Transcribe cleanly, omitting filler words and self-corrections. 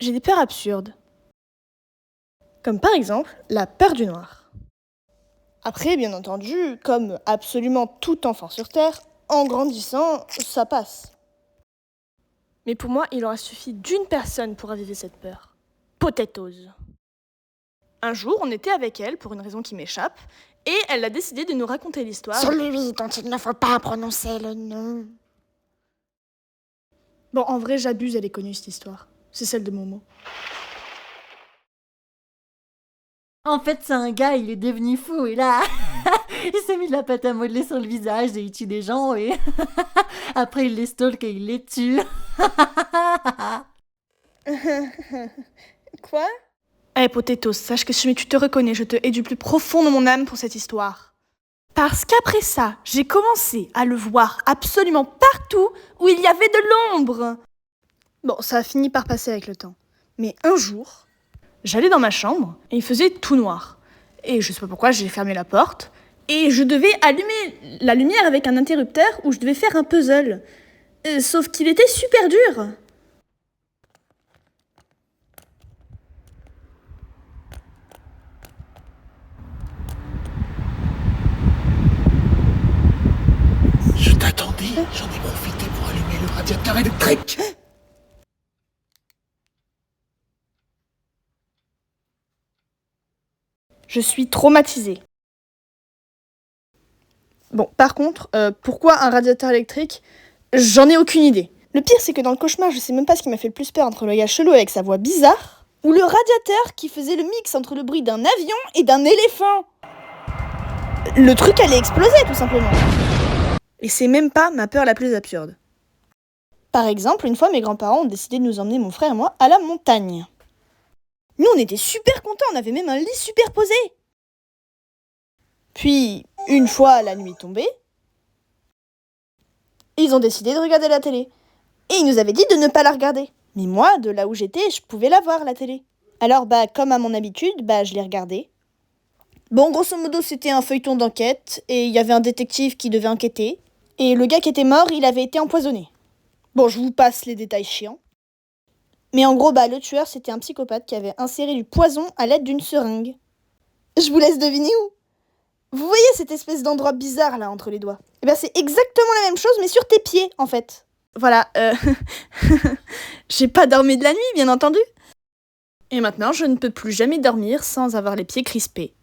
j'ai des peurs absurdes. Comme par exemple, la peur du noir. Après, bien entendu, comme absolument tout enfant sur Terre, en grandissant, ça passe. Mais pour moi, il aura suffi d'une personne pour raviver cette peur. Potatoes. Un jour, on était avec elle, pour une raison qui m'échappe, et elle a décidé de nous raconter l'histoire. Celui dont il ne faut pas prononcer le nom. Bon, en vrai, j'abuse, elle est connue cette histoire. C'est celle de Momo. En fait, c'est un gars, il est devenu fou et là, il s'est mis de la pâte à modeler sur le visage et il tue des gens et après il les stalk et il les tue. Quoi? Eh, Potatoes, sache que si tu te reconnais, je te hais du plus profond de mon âme pour cette histoire. Parce qu'après ça, j'ai commencé à le voir absolument partout où il y avait de l'ombre. Bon, ça a fini par passer avec le temps. Mais un jour, j'allais dans ma chambre et il faisait tout noir. Et je sais pas pourquoi, j'ai fermé la porte et je devais allumer la lumière avec un interrupteur où je devais faire un puzzle. Sauf qu'il était super dur. Je t'attendais, j'en ai profité pour allumer le radiateur électrique. Je suis traumatisée. Bon, par contre, pourquoi un radiateur électrique? J'en ai aucune idée. Le pire, c'est que dans le cauchemar, je sais même pas ce qui m'a fait le plus peur entre le gars chelou avec sa voix bizarre ou le radiateur qui faisait le mix entre le bruit d'un avion et d'un éléphant. Le truc allait exploser, tout simplement. Et c'est même pas ma peur la plus absurde. Par exemple, une fois, mes grands-parents ont décidé de nous emmener, mon frère et moi, à la montagne. Nous, on était super contents, on avait même un lit superposé. Puis, une fois la nuit tombée, ils ont décidé de regarder la télé. Et ils nous avaient dit de ne pas la regarder. Mais moi, de là où j'étais, je pouvais la voir, la télé. Alors, comme à mon habitude, je l'ai regardée. Bon, grosso modo, c'était un feuilleton d'enquête, et il y avait un détective qui devait enquêter. Et le gars qui était mort, il avait été empoisonné. Bon, je vous passe les détails chiants. Mais en gros, le tueur, c'était un psychopathe qui avait inséré du poison à l'aide d'une seringue. Je vous laisse deviner où. Vous voyez cette espèce d'endroit bizarre, là, entre les doigts? Eh bien, c'est exactement la même chose, mais sur tes pieds, en fait. Voilà, j'ai pas dormi de la nuit, bien entendu. Et maintenant, je ne peux plus jamais dormir sans avoir les pieds crispés.